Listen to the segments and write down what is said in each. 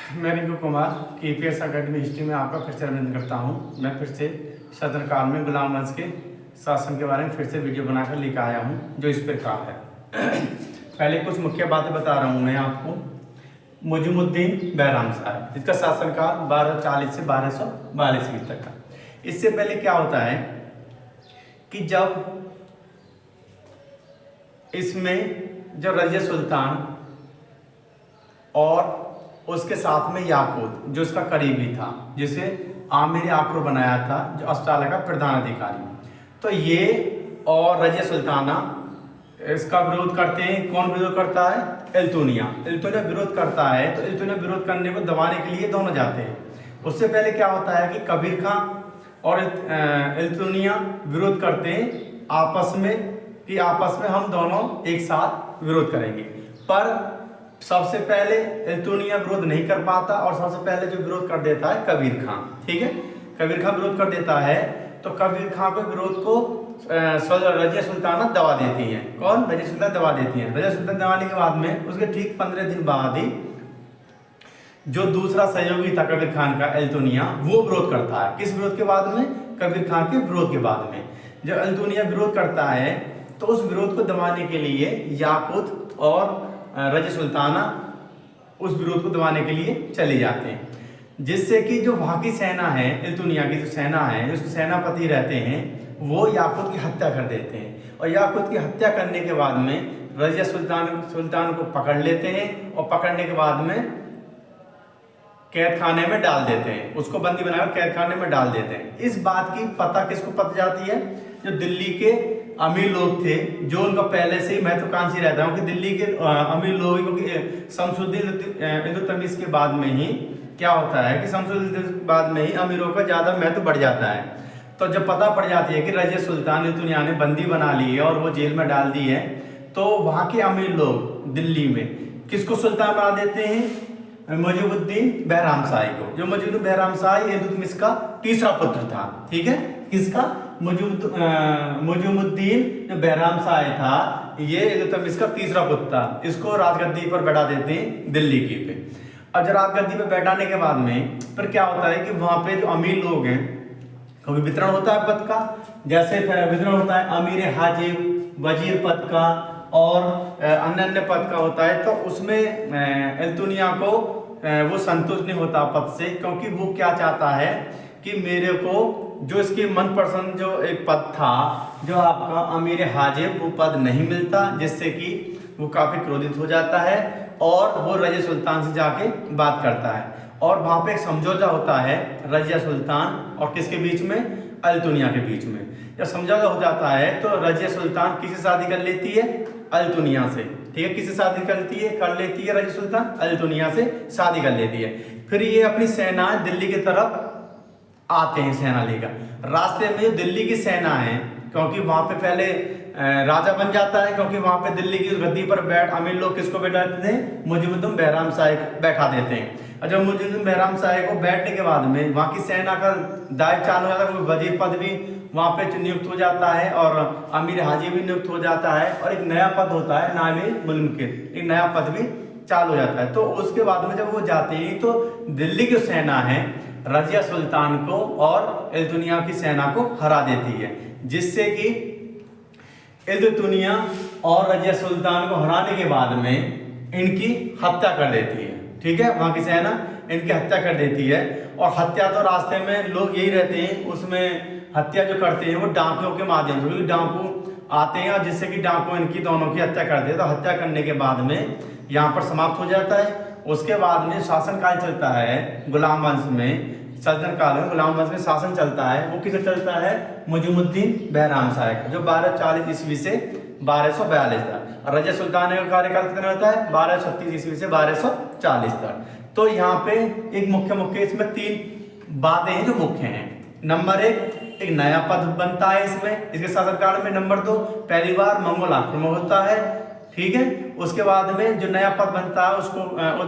मैं Rinku Kumar KPS academy history में आपका फिर से अभिनंदन करता हूं। मैं फिर से सदन काल में गुलाम वंश के शासन के बारे में फिर से वीडियो बनाकर लेकर आया हूं, जो इस प्रकार है। पहले कुछ मुख्य बातें बता रहा हूं मैं आपको। मुजीमुद्दीन बैराम साहब, जिसका शासनकाल 1240 से 1242 ईस्वी तक का। इससे पहले क्या होता है कि जब इसमें जो रजिया सुल्तान और उसके साथ में याकूत, जो इसका करीबी था, जिसे आमिर आखुर बनाया था, जो अस्ट्राला का प्रधान अधिकारी, तो ये और रजिया सुल्ताना इसका विरोध करते हैं। कौन विरोध करता है? इल्तुनिया विरोध करता है। तो इल्तुनिया विरोध करने को दबाने के लिए दोनों जाते हैं। उससे पहले क्या होता है कि कबीर खां और इल्तुनिया विरोध करते हैं आपस में, कि आपस में हम दोनों एक साथ विरोध करेंगे। पर सबसे पहले इल्तुनिया विरोध नहीं कर पाता और सबसे पहले जो विरोध कर देता है कबीर खां। ठीक है, कबीर खां विरोध कर देता है। तो कबीर खां के विरोध को रजिया सुल्ताना दबा देती है। कौन? रजिया सुल्तान दबा देती है। रजिया सुल्तान दबाने के बाद में उसके ठीक 15 दिन बाद ही जो दूसरा सहयोगी था कबीर खान का, इल्तुनिया, वो विरोध करता है। किस विरोध के बाद में? कबीर खान के विरोध के बाद में। जब इल्तुनिया विरोध करता है तो उस विरोध को दबाने के लिए याकूत और रजिया सुल्ताना उस विरोध को दबाने के लिए चले जाते हैं, जिससे कि जो वहाँ की सेना है, इल्तुनिया की जो सेना है, उसके सेनापति रहते हैं, वो याकूत की हत्या कर देते हैं। और याकूत की हत्या करने के बाद में रजिया सुल्तान को पकड़ लेते हैं और पकड़ने के बाद में कैद खाने में डाल देते हैं। उसको बंदी बनाकर कैद खाने में डाल देते हैं। इस बात की पता किसको पता जाती है? जो दिल्ली के अमीर लोग थे, जो उनका पहले से ही महत्वाकांक्षी रहता है कि दिल्ली के अमीर लोग, क्योंकि शमसुद्दीन इल्तुतमिश के बाद में ही क्या होता है कि शमसुद्दीन के बाद में ही अमीरों का ज़्यादा महत्व बढ़ जाता है। तो जब पता पड़ जाती है कि रजिया सुल्तान इल्तुनिया ने बंदी बना ली है और वो जेल में डाल दी है, तो वहाँ के अमीर लोग दिल्ली में किसको सुल्तान बना देते हैं? मुजीमुद्दीन बैराम शाही को। जो मुजीमुद्दीन बैराम शाही इल्तुतमिश का तीसरा पुत्र था। ठीक है, किसका? मुजीमुद्दीन जो बैराम शाही था, ये इल्तुतमिश का तीसरा पुत्र था। इसको राजगद्दी पर बैठा देते हैं दिल्ली की पे। अब जब राजगद्दी पे बैठाने के बाद में फिर क्या होता है कि वहाँ पे जो अमीर लोग हैं, कभी वितरण होता है पद का, जैसे वितरण होता है अमीर हाजिब, वजीर पद का और अन्य अन्य पद का होता है। तो उसमें इल्तुनिया को वो संतुष्ट नहीं होता पद से, क्योंकि वो क्या चाहता है कि मेरे को जो इसके मनपसंद जो एक पद था, जो आपका अमीर हाजिब, वो पद नहीं मिलता, जिससे कि वो काफ़ी क्रोधित हो जाता है और वो रजिया सुल्तान से जाके बात करता है। और वहाँ पे एक समझौता होता है रजिया सुल्तान और किसके बीच में? इल्तुनिया के बीच में। जब समझौता हो जाता है तो रजिया सुल्तान किससे शादी कर लेती है? इल्तुनिया से। ठीक है, किससे शादी कर लेती है रजिया सुल्तान? इल्तुनिया से शादी कर लेती है। फिर ये अपनी सेना दिल्ली की तरफ आते हैं, सेना लेकर। रास्ते में दिल्ली की सेना है, क्योंकि वहाँ पे पहले राजा बन जाता है, क्योंकि वहाँ पे दिल्ली की गद्दी पर बैठ अमीर लोग किसको बैठा देते हैं? मुजीमुद्दीन बैराम शाही को बैठा देते हैं। और जब मुजीमुद्दीन बैराम शाही को बैठने के बाद में वहाँ की सेना का दायित्व चालू हो जाता है, वजीर पद भी वहाँ पे नियुक्त हो जाता है और अमीर हाजी भी नियुक्त हो जाता है, और एक नया पद होता है नायब मुल्किर, एक नया पद भी चालू हो जाता है। तो उसके बाद में जब वो जाते हैं तो दिल्ली की सेना है रजिया सुल्तान को और इल्तुनिया की सेना को हरा देती है, जिससे कि इल्तुनिया और रजिया सुल्तान को हराने के बाद में इनकी हत्या कर देती है। ठीक है, वहाँ की सेना इनकी हत्या कर देती है। और हत्या तो रास्ते में लोग यही रहते हैं, उसमें हत्या जो करते हैं वो डाकुओं के माध्यम से, क्योंकि डाकू आते हैं और जिससे कि डाकू इनकी दोनों की हत्या करते हैं। तो हत्या करने के बाद में यहाँ पर समाप्त हो जाता है। उसके बाद में शासनकाल चलता है गुलाम वंश में, सल्तनत काल में गुलाम वंश में शासन चलता है। वो किसे चलता है? मुजीमुद्दीन बैराम शाही का, जो 1240 ईस्वी से 1242 तक। और रजिया सुल्तान का कार्यकाल कितना होता है? 1236 ईस्वी से 1240 तक। तो यहाँ पे एक मुख्य इसमें 3 बातें हैं जो मुख्य हैं। नंबर 1, एक नया पद बनता है इसमें, इसके शासनकाल में। नंबर 2, पहली बार मंगोल आक्रमण होता है। ठीक है, उसके बाद में जो नया पद बनता है उसको,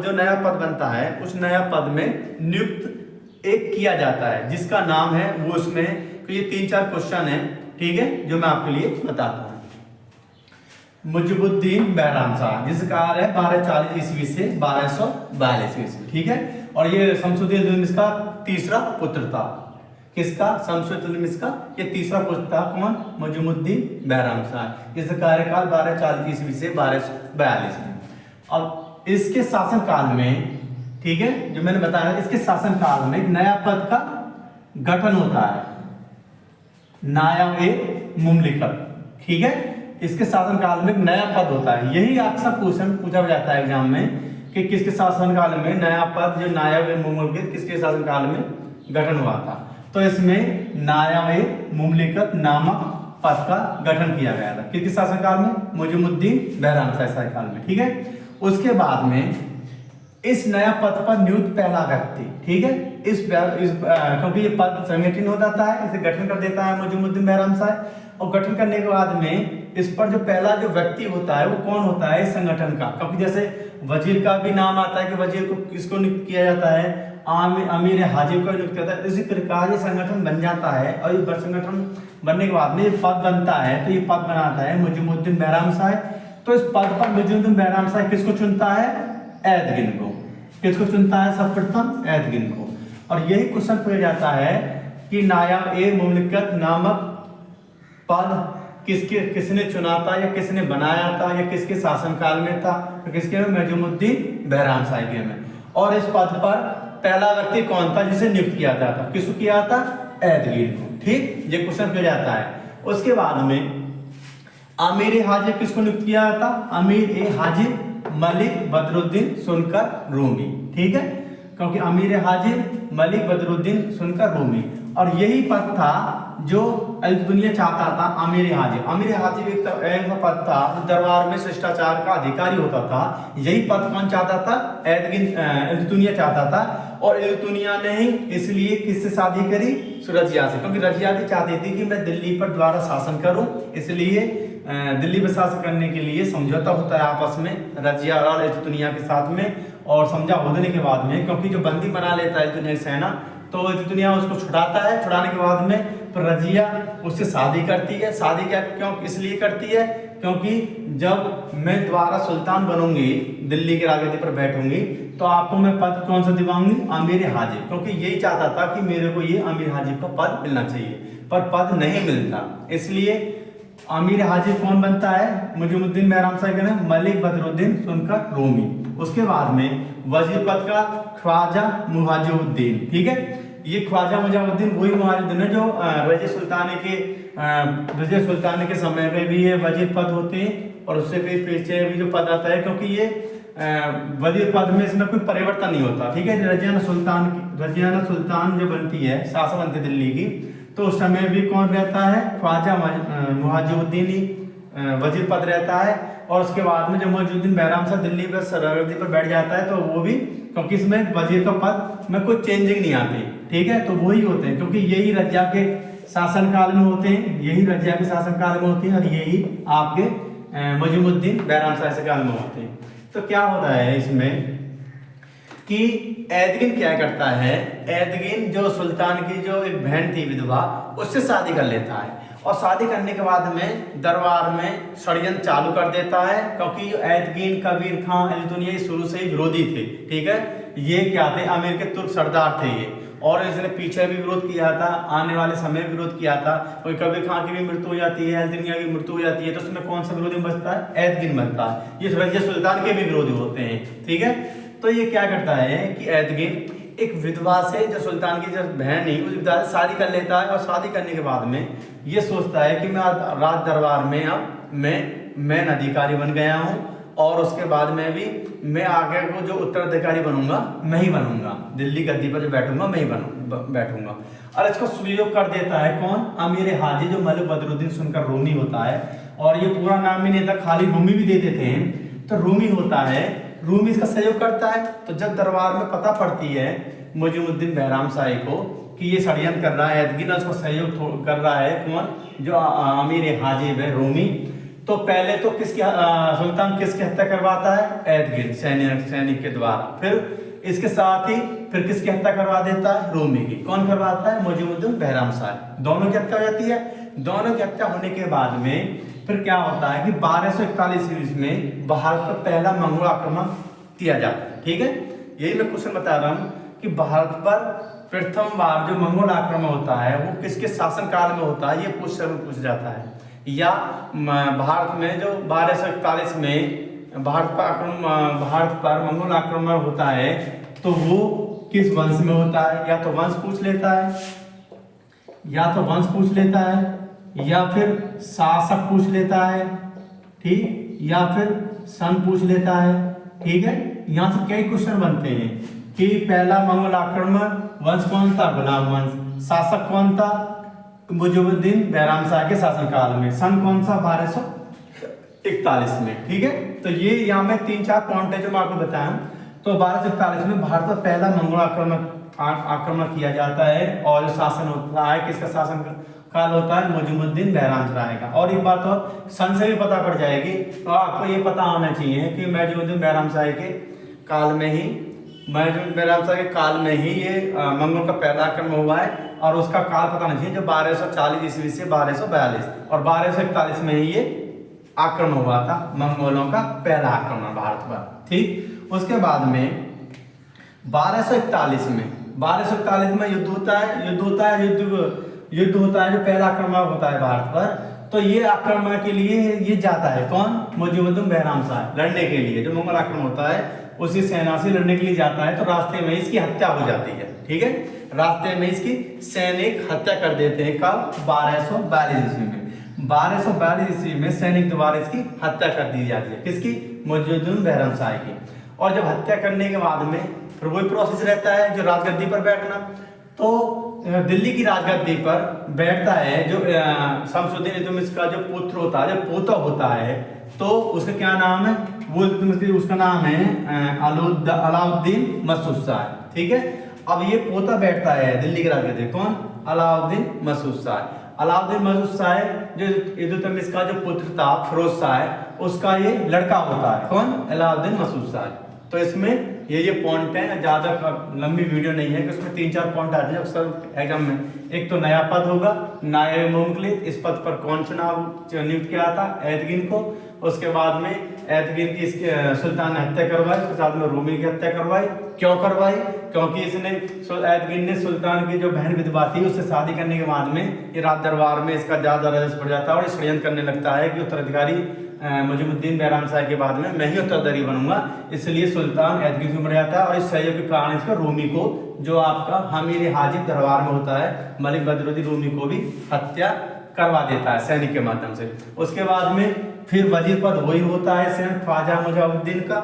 जो नया पद बनता है उस नया पद में नियुक्त एक किया जाता है, जिसका नाम है वो उसमें। तो ये 3-4 क्वेश्चन है, ठीक है, जो मैं आपके लिए बताता हूँ। मुजिबुद्दीन बहराम शाह, जिसका काल है 1240 ईस्वी से 1242 ईस्वी, ठीक है। और ये शमसुद्दीन इल्तुतमिश का तीसरा पुत्र था। किसका? शमसुद्दीन इल्तुतमिश का ये तीसरा पुत्र था। कौन? मुजिबुद्दीन बहराम शाह, जिसका कार्यकाल 1240 ईस्वी से 1242 में। अब इसके शासन काल में, ठीक है, जो मैंने बताया, इसके शासन काल में एक नया पद का गठन होता है, नायब-ए-मुमलिकत, ठीक है। इसके शासन काल में एक नया पद होता है। यही अक्सर क्वेश्चन पूछा जाता है एग्जाम में कि किसके शासन काल में नया पद, जो नायब-ए-मुमलिकत, किसके शासन काल में गठन हुआ था। तो इसमें नायब-ए-मुमलिकत नामक पद का गठन किया गया था। किसके शासन काल में? मुजिबुद्दीन बहराम शाह शासन काल में, ठीक है। उसके बाद में इस नया पद पर नियुक्त पहला व्यक्ति, ठीक है, क्योंकि ये पद संगठित हो जाता है, इसे गठन कर देता है मुजिबुद्दीन बहराम शाह। और गठन करने के बाद में इस पर जो पहला जो व्यक्ति होता है वो कौन होता है? इस संगठन का। क्योंकि जैसे वजीर का भी नाम आता है कि वजीर को किसको नियुक्त किया जाता है? अमीर हाजिब को नियुक्त किया जाता है। इसी प्रकार ये संगठन बन जाता है, और ये संगठन बनने के बाद में ये पद बनता है, तो ये पद बनाता है मुजिबुद्दीन बहराम शाह। तो इस पद पर मुजिबुद्दीन बहराम शाह किसको चुनता है? ऐदगिन को। किसको चुनता है? सर्वप्रथम ऐदगिन को। और यही क्वेश्चन पूछा जाता है कि नायब-ए-मुमलिकत नामक पद किसने चुना था, या किसने बनाया था, या किसके शासनकाल में था? तो किसके में? मुजिबुद्दीन बहराम शाह के में। और इस पद पर पहला व्यक्ति कौन था जिसे नियुक्त किया जाता था? किसको किया था? ऐदगिन को, ठीक। ये क्वेश्चन पूछा जाता है। उसके बाद में अमीर-ए-हाजिब किसको नियुक्त किया था? अमीर-ए-हाजिब मलिक बदरुद्दीन सुनकर रूमी, ठीक है, क्योंकि अमीर-ए-हाजिब मलिक बदरुद्दीन सुनकर रूमी। और यही पद था जो अल-दुनिया चाहता था। अमीर-ए-हाजिब, अमीर-ए-हाजिब एक ऐसा पद था दरबार में शिष्टाचार का अधिकारी होता था। यही पद कौन चाहता था? अल-दुनिया चाहता था। और अल-दुनिया ने ही इसलिए किससे शादी करी? रजिया से, क्योंकि रजिया भी चाहती थी कि मैं दिल्ली पर दोबारा शासन करूं, इसलिए दिल्ली पर शासन करने के लिए समझौता होता है आपस में रजिया और अल-दुनिया के साथ में। और समझौता होने के बाद में, क्योंकि जो बंदी बना लेता है अल-दुनिया की सेना, तो अल-दुनिया उसको छुड़ाता है। छुड़ाने के बाद में फिर रजिया उससे शादी करती है। शादी क्या क्यों इसलिए करती है? क्योंकि जब मैं दोबारा सुल्तान बनूंगी, दिल्ली की राजगद्दी पर बैठूंगी, तो आपको मैं पद कौन सा दिलाऊंगी? अमीर-ए-हाजिब, क्योंकि यही चाहता था कि मेरे को ये अमीर-हाजिब का पद मिलना चाहिए, पर पद नहीं मिलता। इसलिए अमीर-ए-हाजिब कौन बनता है? मुजिबुद्दीन बहराम शाह के नाम मलिक बदरुद्दीन सुनकर रूमी। उसके बाद में वजीर पद का ख्वाजा मुहाजिबुद्दीन, ठीक है। ये ख्वाजा मुहाजिबुद्दीन वही मुहाजिबुद्दीन है जो रजिया सुल्तान के समय पे भी ये वजीर पद होते हैं, और उससे भी पीछे भी जो पद आता है, क्योंकि ये वजीर पद में इसमें कोई परिवर्तन नहीं होता, ठीक है। रजिया सुल्तान जो बनती है, शासक बनती दिल्ली की, तो उस समय भी कौन रहता है? ख्वाजा मुहाजिबुद्दीन ही वजीर पद रहता है। और उसके बाद में जब मुजिबुद्दीन बहराम शाह दिल्ली पर सरहदी पर बैठ जाता है, तो वो भी, क्योंकि इसमें वजीर का पद में कोई चेंजिंग नहीं आती, ठीक है, तो वही होते हैं, क्योंकि यही रजिया के शासनकाल में होते हैं, यही रजिया के शासनकाल में होते हैं, और यही आपके मुजिबुद्दीन बहराम शाह काल में होते हैं। तो क्या होता है इसमें कि ऐदगिन क्या करता है? ऐदगिन जो सुल्तान की जो एक बहन थी विधवा, उससे शादी कर लेता है। और शादी करने के बाद में दरबार में षड्यंत्र चालू कर देता है, क्योंकि ऐदगिन, कबीर खां, अल-दुनिया शुरू से ही विरोधी थे, ठीक है। ये क्या थे? अमीर के तुर्क सरदार थे ये, और इसने पीछे भी विरोध किया था, आने वाले समय में विरोध किया था। कोई कबीर खां की भी मृत्यु हो जाती है, अल-दुनिया की मृत्यु हो जाती है, तो उसमें कौन सा विरोधी बचता है? ऐदगिन बनता है। ये रजिया सुल्तान के भी विरोधी होते हैं, ठीक है। तो ये क्या करता है कि ऐदगिन एक विधवा से, जो सुल्तान की जो बहन नहीं, उस विधवा से शादी कर लेता है। और शादी करने के बाद में ये सोचता है कि मैं राज दरबार में अब मैं अधिकारी बन गया हूँ, और उसके बाद में भी मैं आगे को जो उत्तराधिकारी बनूंगा, मैं ही बनूंगा, दिल्ली गद्दी पर जो बैठूंगा मैं ही बैठूंगा। और इसको सुयोग कर देता है कौन? अमीर-ए-हाजिब, जो मलिक बदरुद्दीन सुनकर रूमी होता है। और ये पूरा नाम ही नहीं था, खाली रूमी भी दे देते हैं, तो रूमी होता है। रूमी इसका सहयोग करता है। तो जब दरबार में पता पड़ती है मुजिबुद्दीन बहराम शाह को कि ये षड्यंत्र कर रहा है, ऐदगिन उसको सहयोग कर रहा है, कौन? जो अमीर-ए-हाजिब है, रूमी। तो पहले तो सुल्तान किसकी हत्या करवाता है? ऐदगिन सैनिक के द्वारा। फिर इसके साथ ही फिर किसकी हत्या करवा देता है? रूमी की। कौन करवाता है? मुजिबुद्दीन बहराम शाह। दोनों की हत्या हो जाती है। दोनों की हत्या होने के बाद में फिर क्या होता है कि 1241 ईस्वी में भारत पर पहला मंगोल आक्रमण किया जाता है। ठीक है, यही मैं क्वेश्चन बता रहा हूँ कि भारत पर प्रथम बार जो मंगोल आक्रमण होता है वो किसके शासन काल में होता है, ये क्वेश्चन पूछा जाता है। या भारत में जो 1241 में भारत पर मंगोल आक्रमण होता है तो वो किस वंश में होता है, या तो वंश पूछ लेता है, या फिर शासक पूछ लेता है, ठीक, या फिर सन पूछ लेता है। ठीक है, यहाँ से कई क्वेश्चन बनते हैं कि पहला मंगोल आक्रमण वंश कौन था, गुलाम वंश, शासक कौन था, मुजिबुद्दीन बैराम शाह के शासनकाल में, सन कौन सा, 1241 में। ठीक है, तो ये यहाँ में 3-4 पॉइंट है जो मैं आपको बताया। तो 1241 में भारत पर पहला मंगोल आक्रमण किया जाता है और जो शासन होता है, किसका शासन काल होता है, मुजिबुद्दीन बैराम शाह का। और एक बात और सन से भी पता पड़ जाएगी, तो आपको ये पता होना चाहिए कि मुजिबुद्दीन बैराम शाह के काल में ही ये मंगोल का पहला आक्रमण हुआ है, और उसका काल पता नहीं चाहिए जो 1240 ईस्वी से 1242 और 1241 में ही ये आक्रमण हुआ था, मंगोलों का पहला आक्रमण भारत पर। ठीक, उसके बाद में 1241 में युद्ध होता है जो पहला आक्रमण होता है भारत पर। तो ये आक्रमण के लिए ये जाता है कौन, मुजिबुद्दीन बैराम शाह लड़ने के लिए, जो मंगोल आक्रमण होता है उसी सेना से लड़ने के लिए जाता है। तो रास्ते में इसकी हत्या हो जाती है। ठीक है, रास्ते में इसकी सैनिक हत्या कर देते हैं। कब, 1242 ईस्वी में। 1242 ईस्वी में सैनिक द्वारा इसकी हत्या कर दी जाती है, किसकी, मुजिबुद्दीन बैराम शाह की। और जब हत्या करने के बाद में फिर वही प्रोसेस रहता है जो राजगद्दी पर बैठना। तो दिल्ली की राजगद्दी पर बैठता है जो शमसुद्दीन इल्तुतमिश का जो पुत्र होता है, जो पोता होता है, तो उसका क्या नाम है, वो उसका नाम है अलाउद्दीन मसूद शाह। ठीक है, अब ये पोता बैठता है दिल्ली की राजगद्दी, कौन, अलाउद्दीन मसूद शाह। अलाउद्दीन मसूद शाह जो इल्तुतमिश का जो पुत्र था फिरोज शाह, उसका ये लड़का होता है, कौन, अलाउद्दीन मसूद शाह। तो इसमें ये पॉइंट है, ज्यादा लंबी वीडियो नहीं है कि उसमें 3-4 पॉइंट आते हैं अक्सर एग्जाम में। एक तो नया पद होगा, नायब मुमलिक, इस पद पर कौन नियुक्त किया था, एतगिन को। उसके बाद में एतगिन की इसके सुल्तान ने हत्या करवाई, उसके साथ में रूमी की हत्या करवाई। क्यों करवाई, क्योंकि एतगिन ने सुल्तान की जो बहन विधवा थी उससे शादी करने के बाद में ये राज दरबार में इसका ज्यादा राजस्व बढ़ जाता है और षड्यंत्र करने लगता है कि उत्तराधिकारी मुजिबुद्दीन बैराम शाह के बाद में मैं ही उत्तराधिकारी बनूंगा। इसलिए सुल्तान एतगिन को मर जाता है और इस सहयोग के कारण इसका रूमी को, जो आपका हमीर हाजिब दरबार में होता है, मलिक बदरुद्दीन रूमी को भी हत्या करवा देता है सैनिक के माध्यम से। उसके बाद में फिर वजीर पद वही होता है सेम ख्वाजा मुजाहिद्दीन का,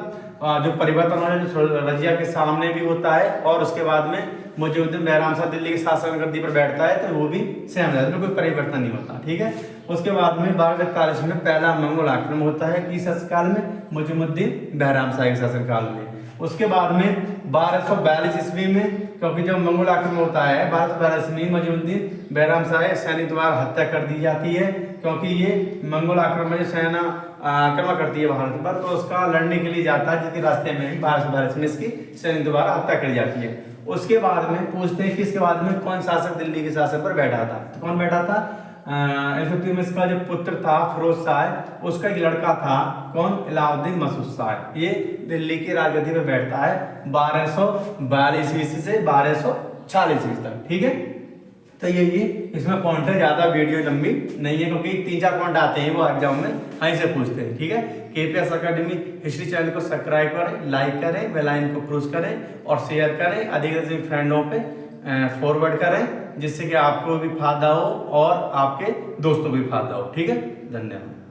जो परिवर्तन हो जो रजिया के सामने भी होता है। और उसके बाद में मुजिबुद्दीन बैराम शाह दिल्ली के शासन गद्दी पर बैठता है, तो वो भी सेम रहता है, कोई परिवर्तन नहीं होता। ठीक है, उसके बाद में 1241 में पहला मंगोल आक्रमण होता है किस शासनकाल में, मुजिबुद्दीन बैराम शाह के शासनकाल में। उसके बाद में 1242 ईस्वी में, क्योंकि जब मंगोल आक्रमण होता है 1242 में मुजिबुद्दीन बैराम शाह सैनिक द्वारा हत्या कर दी जाती है, क्योंकि ये मंगोल आक्रमण में सेना आक्रमण करती है भारत पर, तो उसका लड़ने के लिए जाता है, जिसके रास्ते में 1242 में इसकी सैनिक द्वारा हत्या करी जाती है। उसके बाद में पूछते हैं कि इसके बाद में कौन शासक दिल्ली के शासन पर बैठा था, तो कौन बैठा था, इल्तुतमिश का जो पुत्र था फिरोज शाह, उसका एक लड़का था, कौन, अलाउद्दीन मसूद शाह। ये दिल्ली की राजगद्दी पर बैठता है 1242 ईस्वी से 1240 ईस्वी तक। ठीक है, तो ये इसमें पॉइंट है, ज्यादा वीडियो लंबी नहीं है, क्योंकि 3-4 पॉइंट आते हैं वो एग्जाम में वहीं से पूछते हैं। ठीक है, केपीएस अकेडमी हिस्ट्री चैनल को सब्सक्राइब करें, लाइक करें, बेल आइकन को प्रेस करें और शेयर करें, अधिक से अधिक फ्रेंडों पे फॉरवर्ड करें, जिससे कि आपको भी फायदा हो और आपके दोस्तों को भी फायदा हो। ठीक है, धन्यवाद।